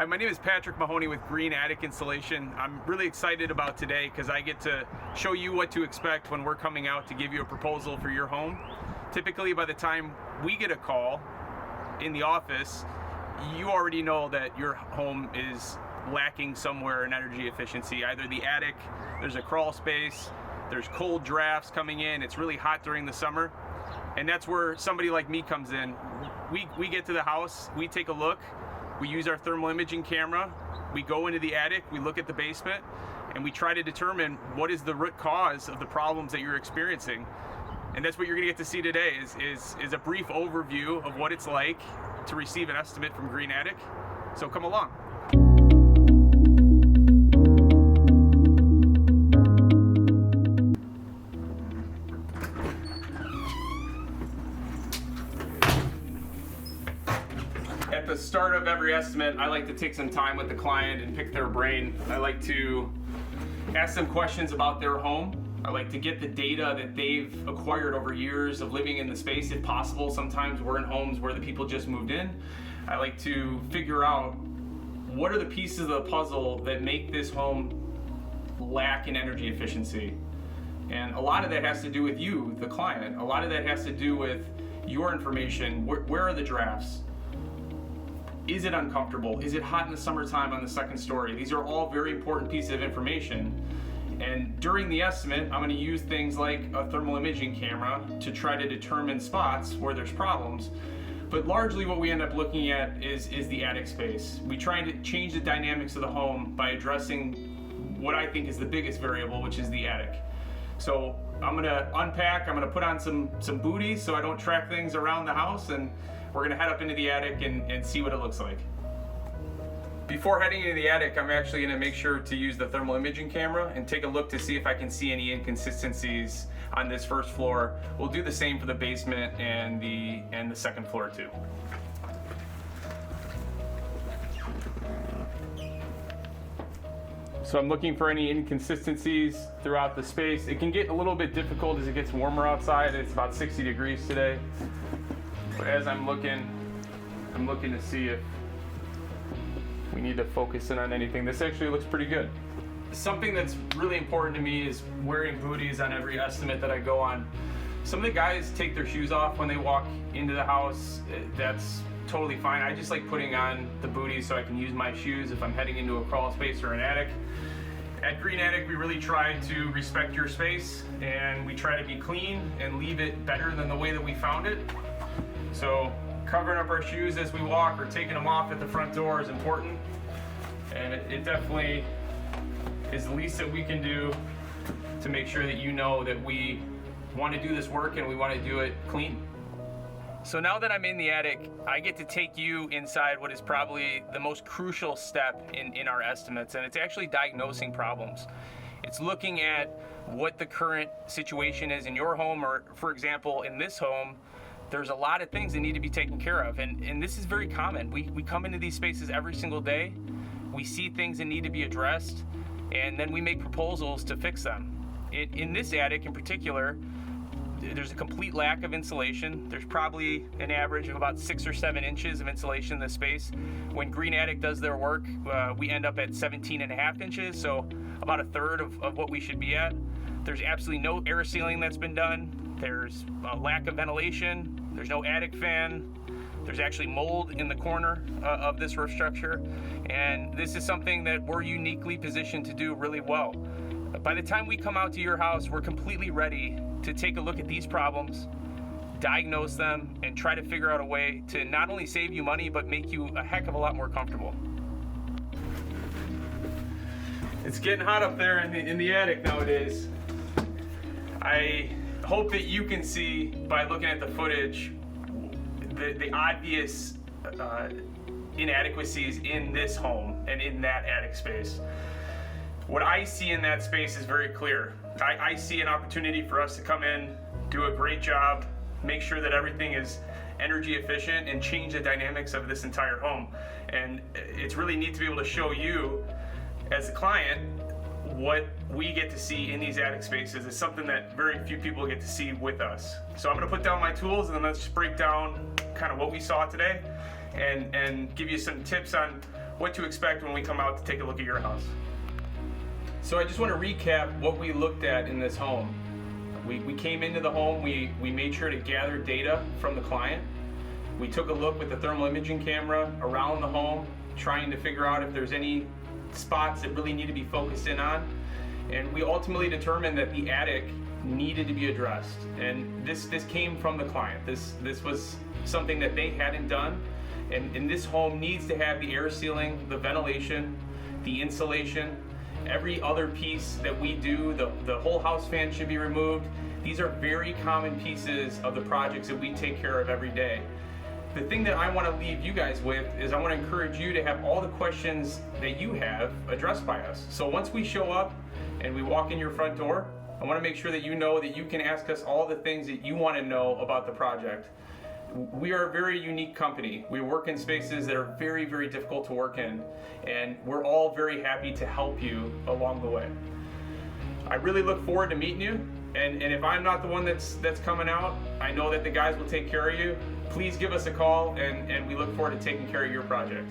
Hi, my name is Patrick Mahoney with Green Attic Installation. I'm really excited about today because I get to show you what to expect when we're coming out to give you a proposal for your home. Typically, by the time we get a call in the office, you already know that your home is lacking somewhere in energy efficiency. Either the attic, there's a crawl space, there's cold drafts coming in, it's really hot during the summer, and that's where somebody like me comes in. We get to the house, we take a look, we use our thermal imaging camera, we go into the attic, we look at the basement, and we try to determine what is the root cause of the problems that you're experiencing. And that's what you're gonna get to see today is a brief overview of what it's like to receive an estimate from Green Attic. So come along. At the start of every estimate, I like to take some time with the client and pick their brain. I like to ask them questions about their home. I like to get the data that they've acquired over years of living in the space, if possible. Sometimes we're in homes where the people just moved in. I like to figure out what are the pieces of the puzzle that make this home lack in energy efficiency. And a lot of that has to do with you, the client. A lot of that has to do with your information. Where are the drafts? Is it uncomfortable? Is it hot in the summertime on the second story? These are all very important pieces of information. And during the estimate, I'm going to use things like a thermal imaging camera to try to determine spots where there's problems. But largely what we end up looking at is the attic space. We try to change the dynamics of the home by addressing what I think is the biggest variable, which is the attic. So I'm going to unpack, I'm going to put on some booties so I don't track things around the house, and we're going to head up into the attic and see what it looks like. Before heading into the attic, I'm actually going to make sure to use the thermal imaging camera and take a look to see if I can see any inconsistencies on this first floor. We'll do the same for the basement and the second floor too. So I'm looking for any inconsistencies throughout the space. It can get a little bit difficult as it gets warmer outside. It's about 60 degrees today. But as I'm looking to see if we need to focus in on anything. This actually looks pretty good. Something that's really important to me is wearing booties on every estimate that I go on. Some of the guys take their shoes off when they walk into the house. That's totally fine. I just like putting on the booties so I can use my shoes if I'm heading into a crawl space or an attic. At Green Attic, we really try to respect your space, and we try to be clean and leave it better than the way that we found it. So covering up our shoes as we walk or taking them off at the front door is important, and it definitely is the least that we can do to make sure that you know that we want to do this work and we want to do it clean. So now that I'm in the attic, I get to take you inside what is probably the most crucial step in our estimates, and it's actually diagnosing problems. It's looking at what the current situation is in your home, or for example, in this home, there's a lot of things that need to be taken care of, and this is very common. We come into these spaces every single day, we see things that need to be addressed, and then we make proposals to fix them. In this attic in particular, there's a complete lack of insulation. There's probably an average of about 6 or 7 inches of insulation in this space. When Green Attic does their work, we end up at 17.5 inches, so about a third of what we should be at. There's absolutely no air sealing that's been done. There's a lack of ventilation. There's no attic fan. There's actually mold in the corner of this roof structure. And this is something that we're uniquely positioned to do really well. By the time we come out to your house, we're completely ready to take a look at these problems, diagnose them, and try to figure out a way to not only save you money, but make you a heck of a lot more comfortable. It's getting hot up there in the attic nowadays. I hope that you can see by looking at the footage the obvious inadequacies in this home and in that attic space. What I see in that space is very clear. I see an opportunity for us to come in, do a great job, make sure that everything is energy efficient, and change the dynamics of this entire home. And it's really neat to be able to show you as a client what we get to see in these attic spaces. Is something that very few people get to see with us. So I'm going to put down my tools, and then let's break down kind of what we saw today and give you some tips on what to expect when we come out to take a look at your house. So I just want to recap what we looked at in this home. We came into the home, we made sure to gather data from the client. We took a look with the thermal imaging camera around the home, trying to figure out if there's any spots that really need to be focused in on. And we ultimately determined that the attic needed to be addressed. And this came from the client. This was something that they hadn't done. And this home needs to have the air sealing, the ventilation, the insulation, every other piece that we do, the whole house fan should be removed. These are very common pieces of the projects that we take care of every day. The thing that I want to leave you guys with is I want to encourage you to have all the questions that you have addressed by us. So once we show up and we walk in your front door, I want to make sure that you know that you can ask us all the things that you want to know about the project. We are a very unique company. We work in spaces that are very, very difficult to work in, and we're all very happy to help you along the way. I really look forward to meeting you, and if I'm not the one that's coming out, I know that the guys will take care of you. Please give us a call, and we look forward to taking care of your project.